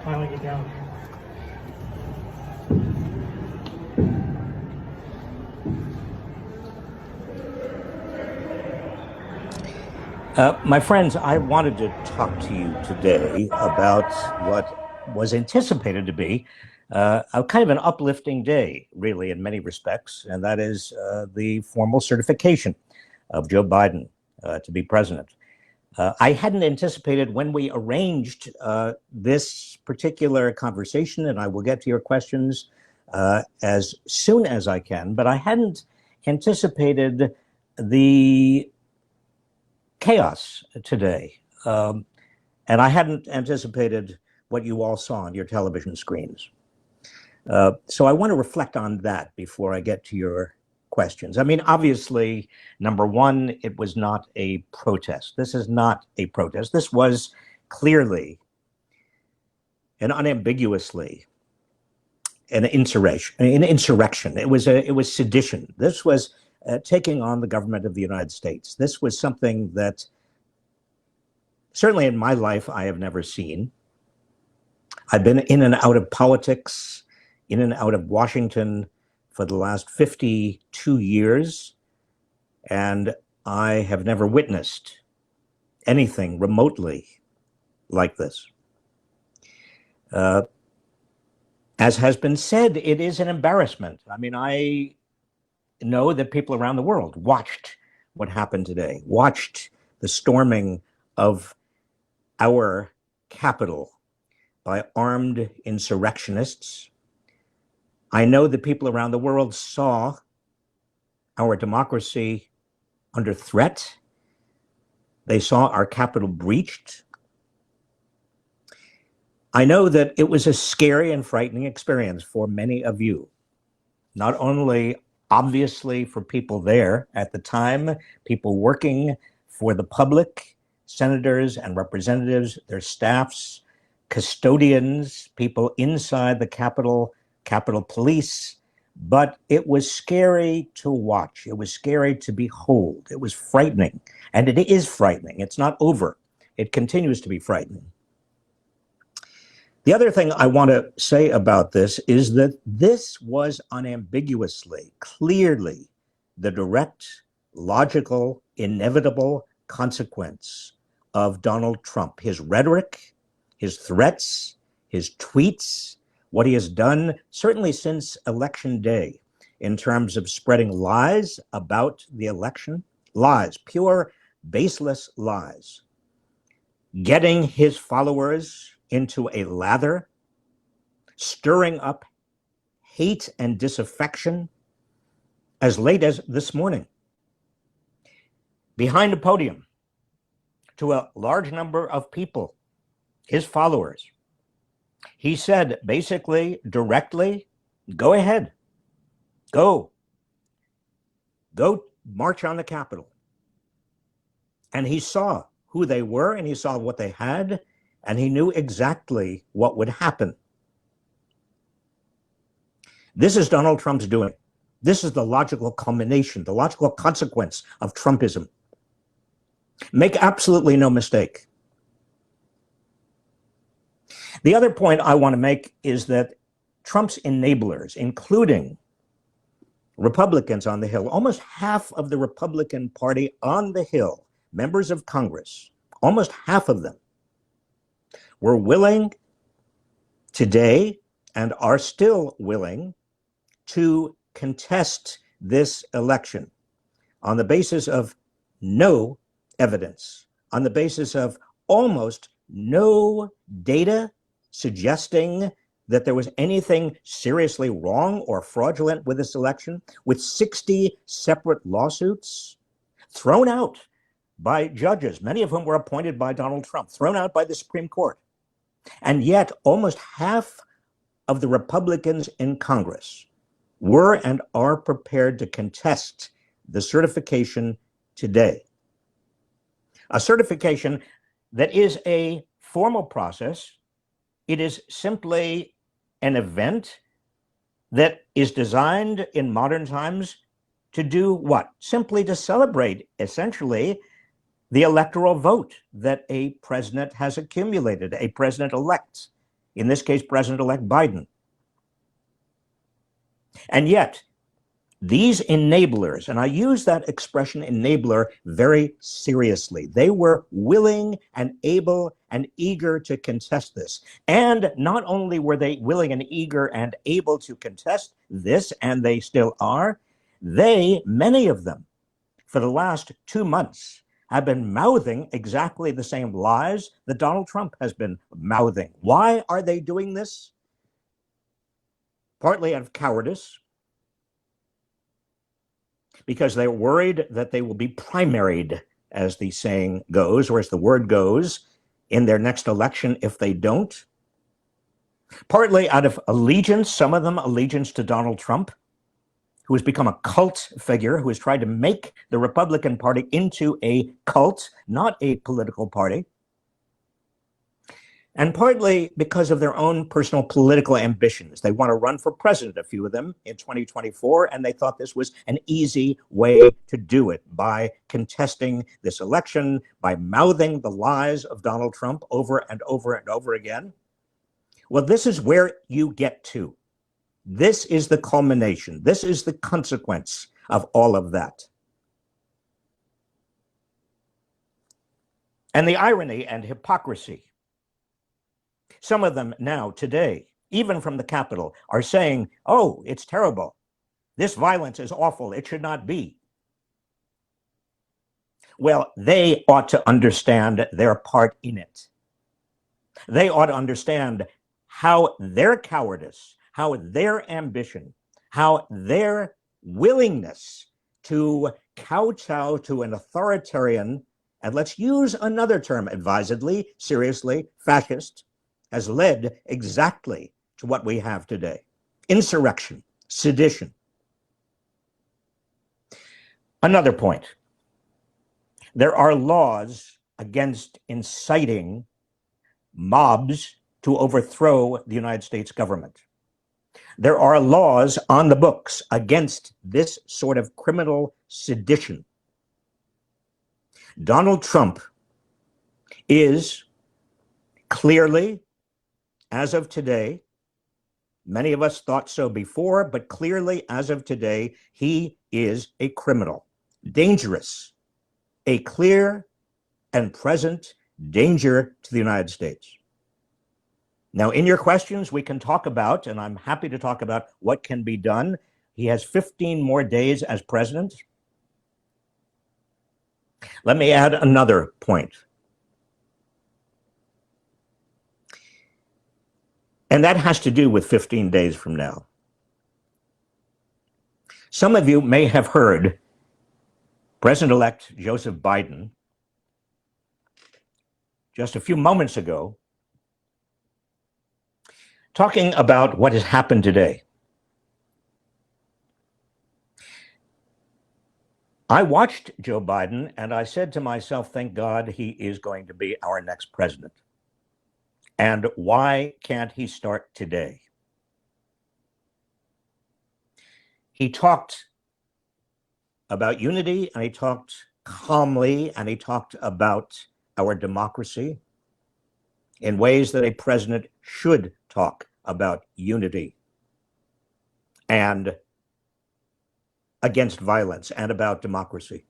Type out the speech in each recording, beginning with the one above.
finally get down. My friends, I wanted to talk to you today about what was anticipated to be a kind of an uplifting day, really, in many respects, and that is the formal certification of Joe Biden to be president. I hadn't anticipated when we arranged this particular conversation, and I will get to your questions as soon as I can, but I hadn't anticipated the chaos today. And I hadn't anticipated what you all saw on your television screens. So I want to reflect on that before I get to your questions. I mean, obviously, number one, it was not a protest. This is not a protest. This was clearly and unambiguously an insurrection. It was sedition. This was taking on the government of the United States. This was something that certainly in my life I have never seen. I've been in and out of politics, in and out of Washington for the last 52 years, and I have never witnessed anything remotely like this. As has been said, it is an embarrassment. I mean, I know that people around the world watched what happened today, watched the storming of our Capitol by armed insurrectionists. I know that people around the world saw our democracy under threat. They saw our Capitol breached. I know that it was a scary and frightening experience for many of you, not only obviously for people there at the time, people working for the public, senators and representatives, their staffs, custodians, people inside the Capitol, Capitol Police, but it was scary to watch. It was scary to behold. It was frightening, and it is frightening. It's not over. It continues to be frightening. The other thing I want to say about this is that this was unambiguously, clearly, the direct, logical, inevitable consequence of Donald Trump. His rhetoric, his threats, his tweets, what he has done, certainly since Election Day, in terms of spreading lies about the election, lies, pure, baseless lies, getting his followers into a lather, stirring up hate and disaffection as late as this morning, behind a podium to a large number of people, his followers. He said basically, directly, go ahead, go march on the Capitol. And he saw who they were, and he saw what they had, and he knew exactly what would happen. This is Donald Trump's doing. This is the logical culmination, the logical consequence of Trumpism. Make absolutely no mistake. The other point I want to make is that Trump's enablers, including Republicans on the Hill, almost half of the Republican Party on the Hill, members of Congress, almost half of them, were willing today and are still willing to contest this election on the basis of no evidence, on the basis of almost no data suggesting that there was anything seriously wrong or fraudulent with this election, with 60 separate lawsuits thrown out by judges, many of whom were appointed by Donald Trump, thrown out by the Supreme Court. And yet almost half of the Republicans in Congress were and are prepared to contest the certification today. A certification that is a formal process. It is simply an event that is designed in modern times to do what? Simply to celebrate, essentially, the electoral vote that a president has accumulated, a president-elect in this case, President-elect Biden. And yet, these enablers, and I use that expression enabler very seriously, they were willing and able and eager to contest this. And not only were they willing and eager and able to contest this, and they still are, many of them, for the last 2 months, have been mouthing exactly the same lies that Donald Trump has been mouthing. Why are they doing this? Partly out of cowardice, because they're worried that they will be primaried, as the saying goes, or as the word goes, in their next election if they don't. Partly out of allegiance, some of them allegiance to Donald Trump, who has become a cult figure, who has tried to make the Republican Party into a cult, not a political party. And partly because of their own personal political ambitions. They want to run for president, a few of them, in 2024, and they thought this was an easy way to do it, by contesting this election, by mouthing the lies of Donald Trump over and over and over again. Well, this is where you get to. This is the culmination. This is the consequence of all of that. And the irony and hypocrisy. Some of them now, today, even from the Capitol, are saying, oh, it's terrible. This violence is awful. It should not be. Well, they ought to understand their part in it. They ought to understand how their cowardice, how their ambition, how their willingness to kowtow to an authoritarian, and let's use another term advisedly, seriously, fascist, has led exactly to what we have today. Insurrection, sedition. Another point. There are laws against inciting mobs to overthrow the United States government. There are laws on the books against this sort of criminal sedition. Donald Trump is clearly, as of today, many of us thought so before, but clearly, as of today, he is a criminal, dangerous, a clear and present danger to the United States. Now, in your questions, we can talk about, and I'm happy to talk about, what can be done. He has 15 more days as president. Let me add another point. And that has to do with 15 days from now. Some of you may have heard President-elect Joseph Biden just a few moments ago talking about what has happened today. I watched Joe Biden and I said to myself, thank God he is going to be our next president. And why can't he start today? He talked about unity, and he talked calmly, and he talked about our democracy in ways that a president should talk about unity and against violence and about democracy.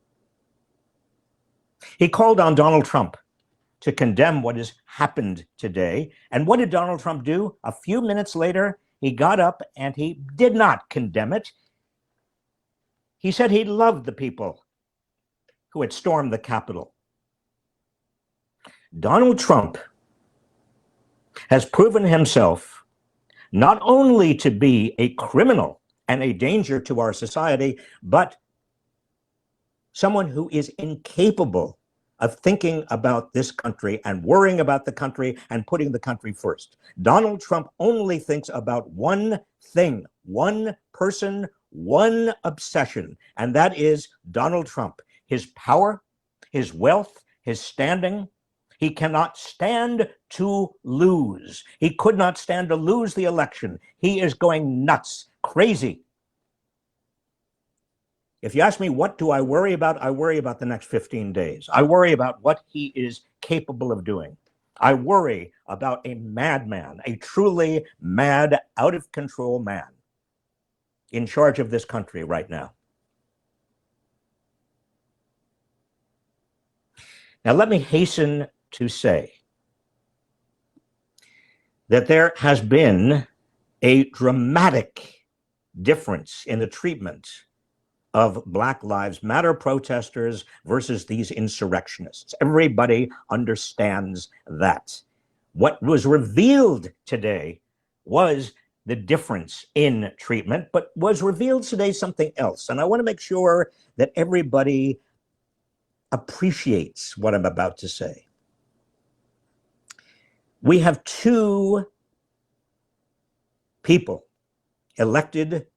He called on Donald Trump to condemn what has happened today. And what did Donald Trump do? A few minutes later, he got up and he did not condemn it. He said he loved the people who had stormed the Capitol. Donald Trump has proven himself not only to be a criminal and a danger to our society, but someone who is incapable of thinking about this country and worrying about the country and putting the country first. Donald Trump only thinks about one thing, one person, one obsession, and that is Donald Trump, his power, his wealth, his standing. He cannot stand to lose. He could not stand to lose the election. He is going nuts, crazy. If you ask me, what do I worry about? I worry about the next 15 days. I worry about what he is capable of doing. I worry about a madman, a truly mad, out of control man in charge of this country right now. Now, let me hasten to say that there has been a dramatic difference in the treatment of Black Lives Matter protesters versus these insurrectionists. Everybody understands that. What was revealed today was the difference in treatment, but was revealed today something else. And I want to make sure that everybody appreciates what I'm about to say. We have two people elected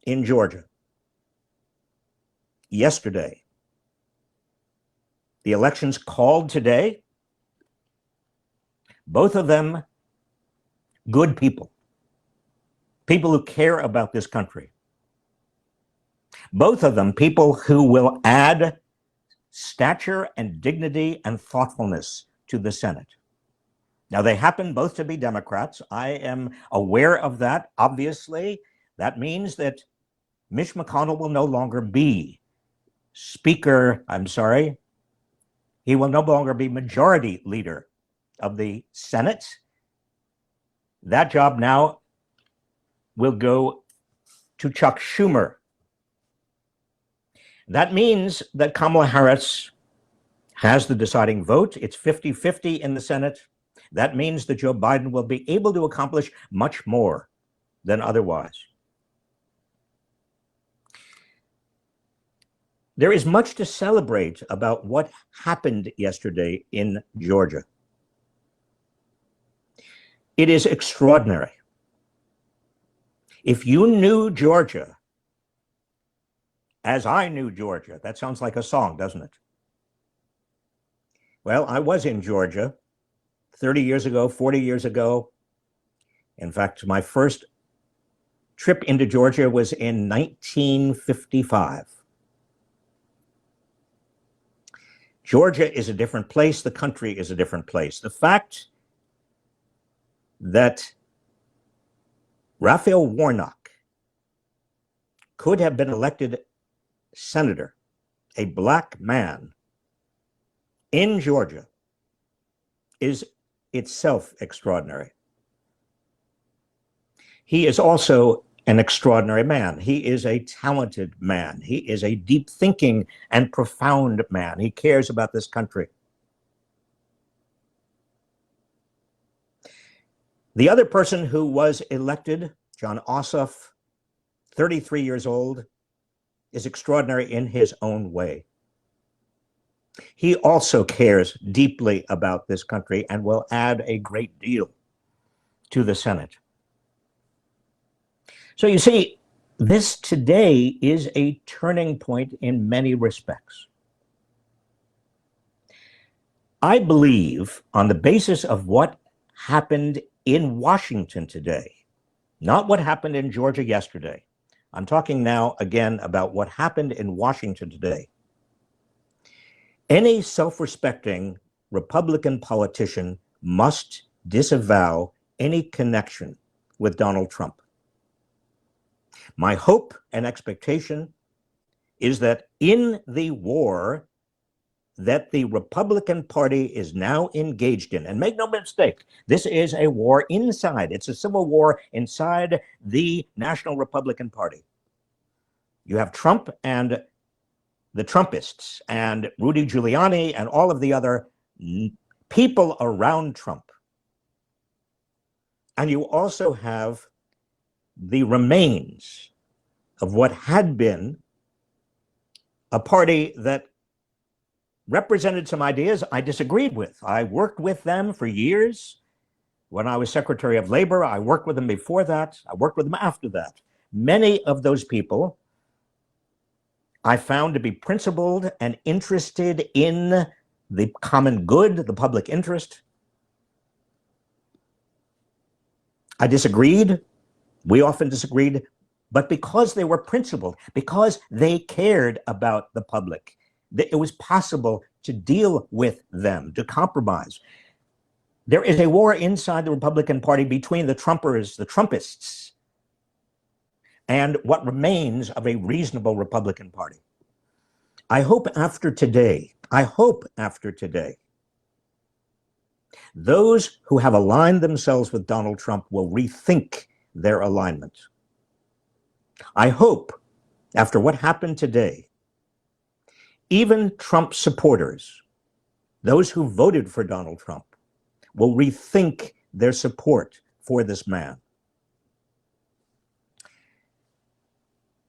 in Georgia yesterday. The elections called today, both of them good people, people who care about this country. Both of them people who will add stature and dignity and thoughtfulness to the Senate. Now, they happen both to be Democrats. I am aware of that. Obviously, that means that Mitch McConnell will no longer be Speaker, he will no longer be Majority Leader of the Senate. That job now will go to Chuck Schumer. That means that Kamala Harris has the deciding vote. It's 50-50 in the Senate. That means that Joe Biden will be able to accomplish much more than otherwise. There is much to celebrate about what happened yesterday in Georgia. It is extraordinary. If you knew Georgia as I knew Georgia, that sounds like a song, doesn't it? Well, I was in Georgia 30 years ago, 40 years ago. In fact, my first trip into Georgia was in 1955. Georgia is a different place. The country is a different place. The fact that Raphael Warnock could have been elected senator, a black man in Georgia, is itself extraordinary. He is also an extraordinary man. He is a talented man. He is a deep thinking and profound man. He cares about this country. The other person who was elected, John Ossoff, 33 years old, is extraordinary in his own way. He also cares deeply about this country and will add a great deal to the Senate. So you see, this today is a turning point in many respects. I believe, on the basis of what happened in Washington today, not what happened in Georgia yesterday. I'm talking now again about what happened in Washington today. Any self-respecting Republican politician must disavow any connection with Donald Trump. My hope and expectation is that in the war that the Republican Party is now engaged in, and make no mistake, this is a war inside, it's a civil war inside the National Republican Party. You have Trump and the Trumpists and Rudy Giuliani and all of the other people around Trump. And you also have the remains of what had been a party that represented some ideas I disagreed with. I worked with them for years. When I was Secretary of Labor, I worked with them before that. I worked with them after that. Many of those people I found to be principled and interested in the common good, the public interest. I disagreed. We often disagreed, but because they were principled, because they cared about the public, it was possible to deal with them, to compromise. There is a war inside the Republican Party between the Trumpers, the Trumpists, and what remains of a reasonable Republican Party. I hope after today, those who have aligned themselves with Donald Trump will rethink their alignment. I hope after what happened today, even Trump supporters, those who voted for Donald Trump, will rethink their support for this man.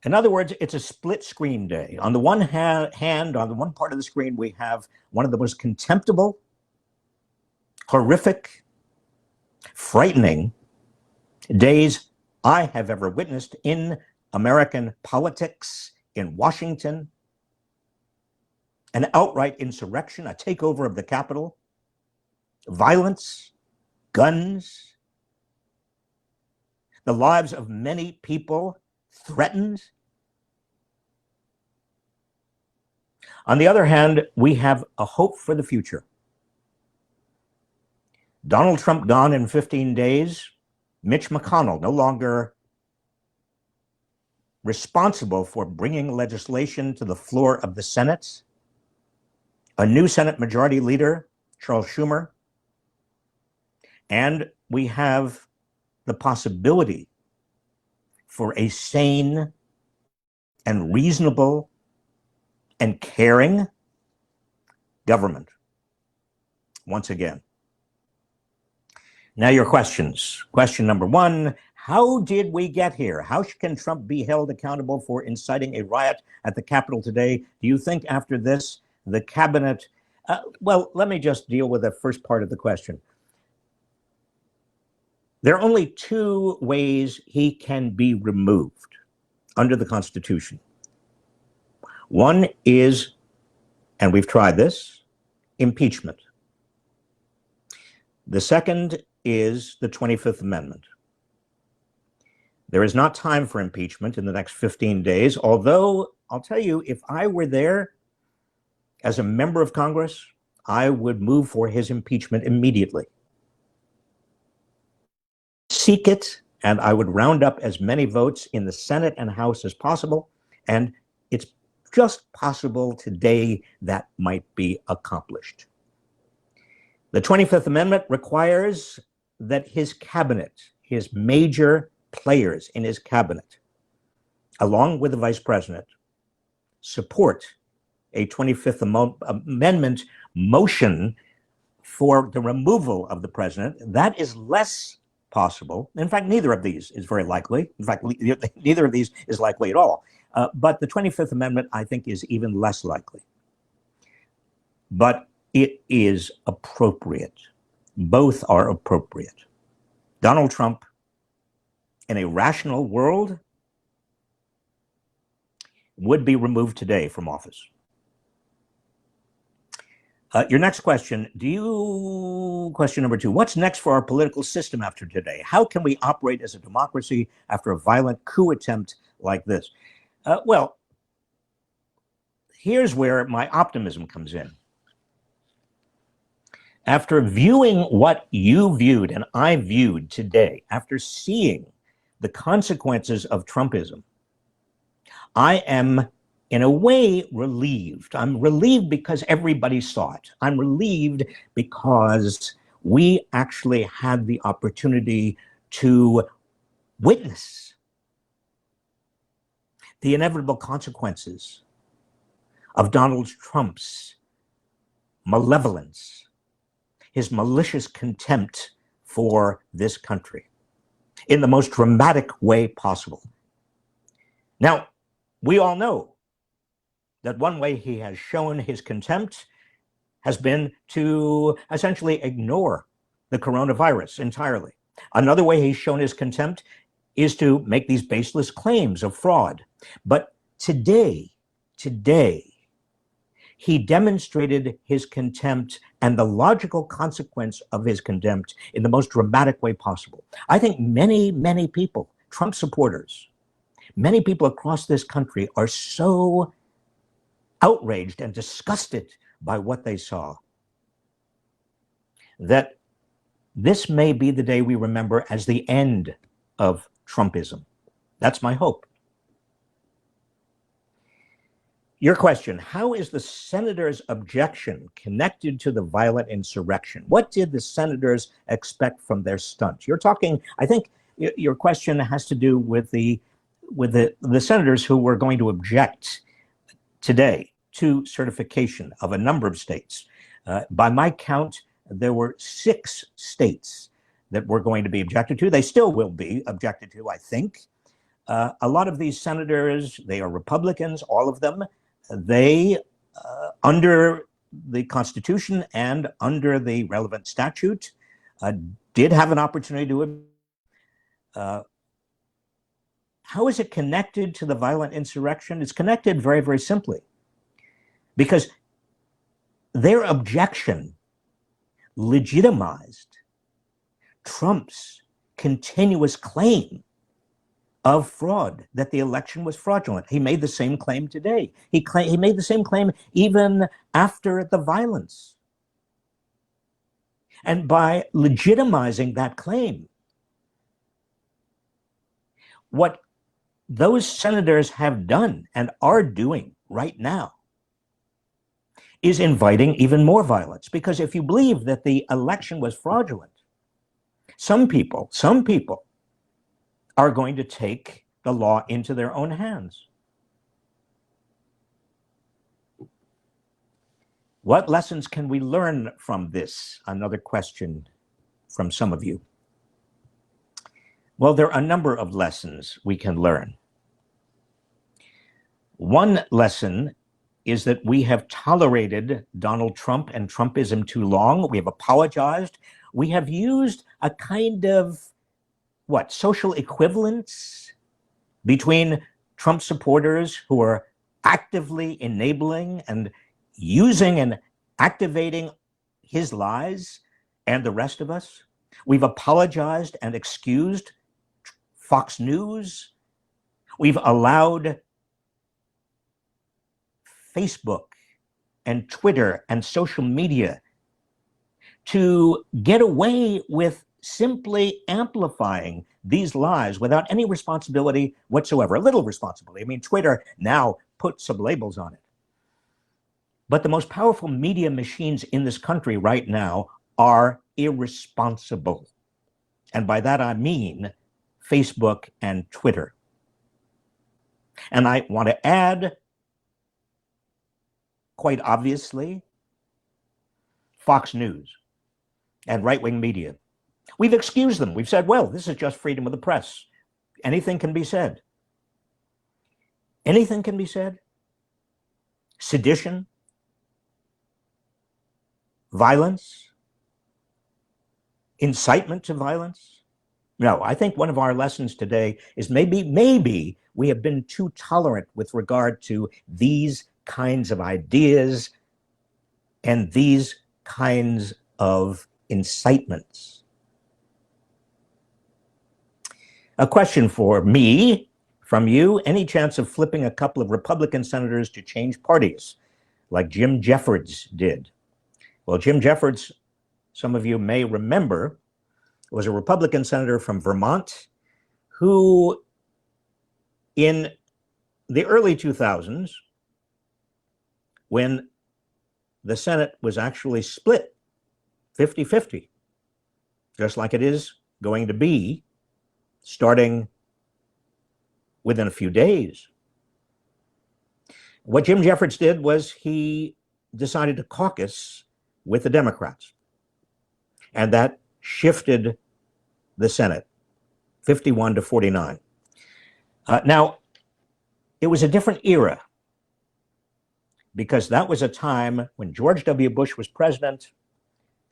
In other words, it's a split screen day. On the one hand, on the one part of the screen, we have one of the most contemptible, horrific, frightening days I have ever witnessed in American politics, in Washington, an outright insurrection, a takeover of the Capitol, violence, guns, the lives of many people threatened. On the other hand, we have a hope for the future. Donald Trump gone in 15 days, Mitch McConnell no longer responsible for bringing legislation to the floor of the Senate, a new Senate Majority Leader, Charles Schumer, and we have the possibility for a sane and reasonable and caring government once again. Now your questions. Question number one, how did we get here? How can Trump be held accountable for inciting a riot at the Capitol today? Do you think after this, the cabinet, well, let me just deal with the first part of the question. There are only two ways he can be removed under the Constitution. One is, and we've tried this, impeachment. The second is the 25th Amendment. There is not time for impeachment in the next 15 days, although I'll tell you, if I were there as a member of Congress, I would move for his impeachment immediately. Seek it, and I would round up as many votes in the Senate and House as possible, and it's just possible today that might be accomplished. The 25th Amendment requires that his cabinet, his major players in his cabinet, along with the vice president, support a 25th Amendment motion for the removal of the president. That is less possible. In fact, neither of these is very likely. In fact, neither of these is likely at all. But the 25th Amendment, I think, is even less likely. But it is appropriate. Both are appropriate. Donald Trump, in a rational world, would be removed today from office. Your next question, question number two, what's next for our political system after today? How can we operate as a democracy after a violent coup attempt like this? Well, here's where my optimism comes in. After viewing what you viewed and I viewed today, after seeing the consequences of Trumpism, I am in a way relieved. I'm relieved because everybody saw it. I'm relieved because we actually had the opportunity to witness the inevitable consequences of Donald Trump's malevolence, his malicious contempt for this country in the most dramatic way possible. Now, we all know that one way he has shown his contempt has been to essentially ignore the coronavirus entirely. Another way he's shown his contempt is to make these baseless claims of fraud. But today, he demonstrated his contempt and the logical consequence of his contempt in the most dramatic way possible. I think many, many people, Trump supporters, many people across this country are so outraged and disgusted by what they saw that this may be the day we remember as the end of Trumpism. That's my hope. Your question, how is the senator's objection connected to the violent insurrection? What did the senators expect from their stunt? You're talking, I think your question has to do with the senators who were going to object today to certification of a number of states. By my count, there were 6 states that were going to be objected to. They still will be objected to, I think. A lot of these senators, they are Republicans, all of them. They, under the Constitution and under the relevant statute, did have an opportunity to. How is it connected to the violent insurrection? It's connected very, very simply. Because their objection legitimized Trump's continuous claim of fraud, that the election was fraudulent. He made the same claim today. He made the same claim even after the violence. And by legitimizing that claim, what those senators have done and are doing right now is inviting even more violence. Because if you believe that the election was fraudulent, some people are going to take the law into their own hands. What lessons can we learn from this? Another question from some of you. Well, there are a number of lessons we can learn. One lesson is that we have tolerated Donald Trump and Trumpism too long. We have apologized. We have used a kind of, social equivalence between Trump supporters who are actively enabling and using and activating his lies and the rest of us. We've apologized and excused Fox News. We've allowed Facebook and Twitter and social media to get away with simply amplifying these lies without any responsibility whatsoever, a little responsibility. I mean, Twitter now puts some labels on it. But the most powerful media machines in this country right now are irresponsible. And by that I mean Facebook and Twitter. And I want to add, quite obviously, Fox News and right-wing media. We've excused them. We've said, well, this is just freedom of the press. Anything can be said. Anything can be said. Sedition, violence, incitement to violence. No, I think one of our lessons today is maybe we have been too tolerant with regard to these kinds of ideas and these kinds of incitements. A question for me, from you, any chance of flipping a couple of Republican senators to change parties, like Jim Jeffords did? Well, Jim Jeffords, some of you may remember, was a Republican senator from Vermont who, in the early 2000s, when the Senate was actually split 50-50, just like it is going to be starting within a few days. What Jim Jeffords did was he decided to caucus with the Democrats. And that shifted the Senate 51-49. Now, it was a different era because that was a time when George W. Bush was president.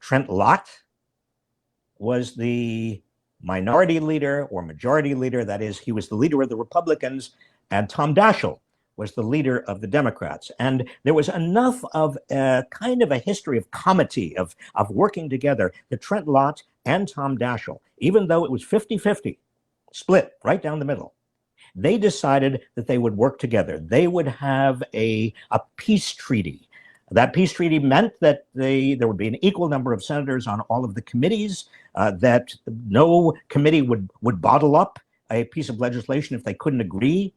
Trent Lott was the minority leader or majority leader. That is, he was the leader of the Republicans, and Tom Daschle was the leader of the Democrats. And there was enough of a kind of a history of comity, of working together, that Trent Lott and Tom Daschle, even though it was 50-50, split right down the middle, they decided that they would work together. They would have a peace treaty. That peace treaty meant that there would be an equal number of senators on all of the committees. that no committee would bottle up a piece of legislation if they couldn't agree.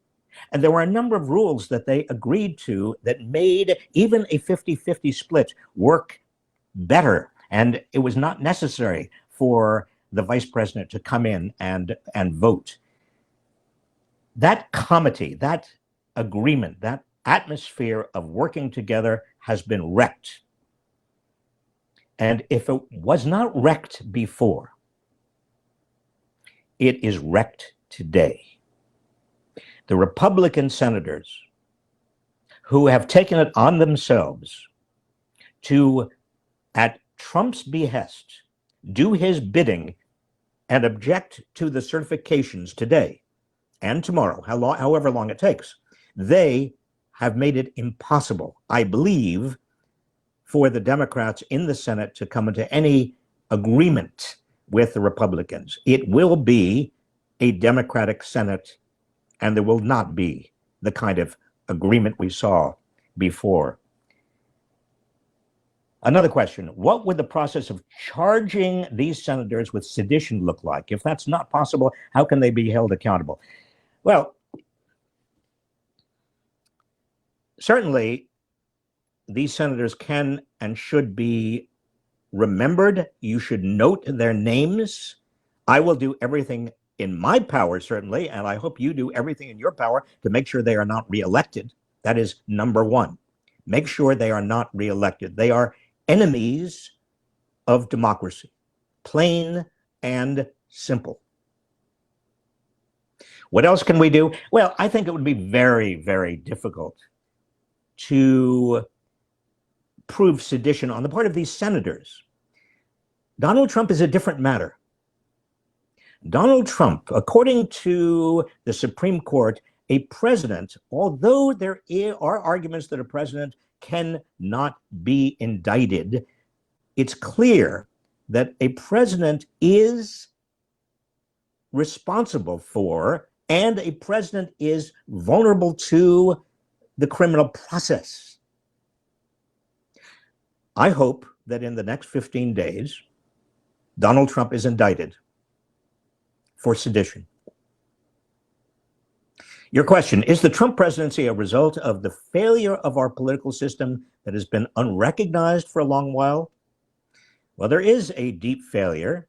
And there were a number of rules that they agreed to that made even a 50-50 split work better. And it was not necessary for the vice president to come in and vote. That comity, that agreement, that atmosphere of working together has been wrecked. And if it was not wrecked before, it is wrecked today. The Republican senators who have taken it on themselves to, at Trump's behest, do his bidding and object to the certifications today and tomorrow, however long it takes, they have made it impossible, I believe, for the Democrats in the Senate to come into any agreement with the Republicans. It will be a Democratic Senate, and there will not be the kind of agreement we saw before. Another question, what would the process of charging these senators with sedition look like? If that's not possible, how can they be held accountable? Well, certainly these senators can and should be remembered. You should note their names. I will do everything in my power, certainly, and I hope you do everything in your power to make sure they are not reelected. That is number one. Make sure they are not reelected. They are enemies of democracy, plain and simple. What else can we do? Well, I think it would be very, very difficult to prove sedition on the part of these senators. Donald Trump is a different matter. Donald Trump, according to the Supreme Court, a president, although there are arguments that a president cannot be indicted, it's clear that a president is responsible for, and a president is vulnerable to, the criminal process. I hope that in the next 15 days, Donald Trump is indicted for sedition. Your question, is the Trump presidency a result of the failure of our political system that has been unrecognized for a long while? Well, there is a deep failure.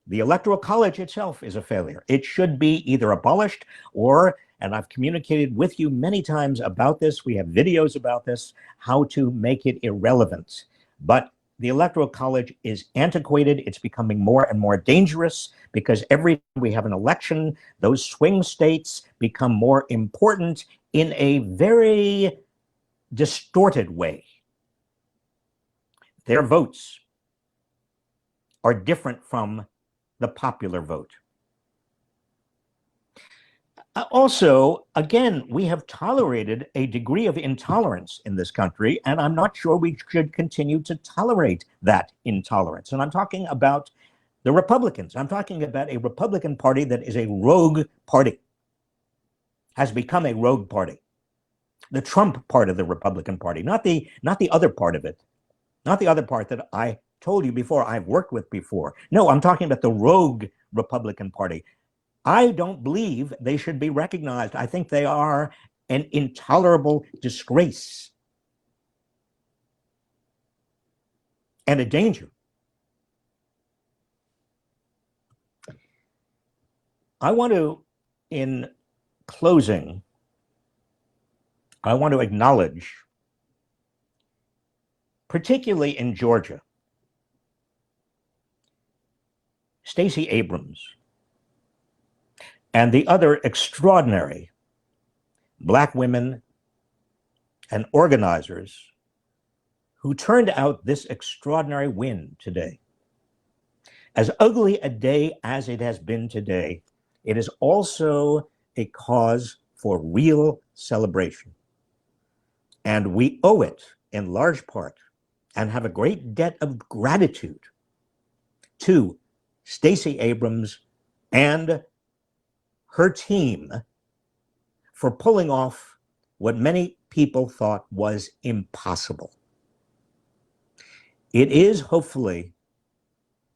The Electoral College itself is a failure. It should be either abolished or, and I've communicated with you many times about this, we have videos about this, how to make it irrelevant. But the Electoral College is antiquated. It's becoming more and more dangerous because every time we have an election, those swing states become more important in a very distorted way. Their votes are different from the popular vote. Also, again, we have tolerated a degree of intolerance in this country, and I'm not sure we should continue to tolerate that intolerance. And I'm talking about the Republicans. I'm talking about a Republican Party that is a rogue party, has become a rogue party. The Trump part of the Republican Party, not the other part of it, not the other part that I told you before I've worked with before. No, I'm talking about the rogue Republican Party. I don't believe they should be recognized. I think they are an intolerable disgrace and a danger. I want to, in closing, I want to acknowledge, particularly in Georgia, Stacey Abrams and the other extraordinary Black women and organizers who turned out this extraordinary win today. As ugly a day as it has been today, it is also a cause for real celebration. And we owe it in large part and have a great debt of gratitude to Stacey Abrams and her team for pulling off what many people thought was impossible. It is hopefully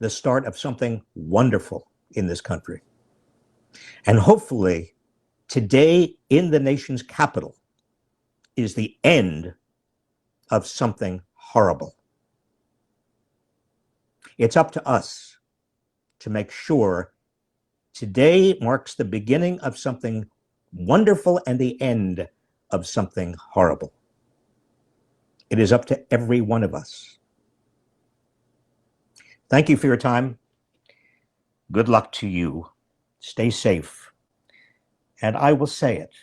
the start of something wonderful in this country. And hopefully, today in the nation's capital is the end of something horrible. It's up to us to make sure today marks the beginning of something wonderful and the end of something horrible. It is up to every one of us. Thank you for your time. Good luck to you. Stay safe. And I will say it.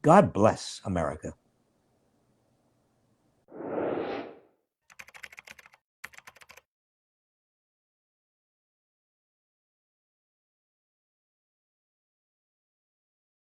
God bless America.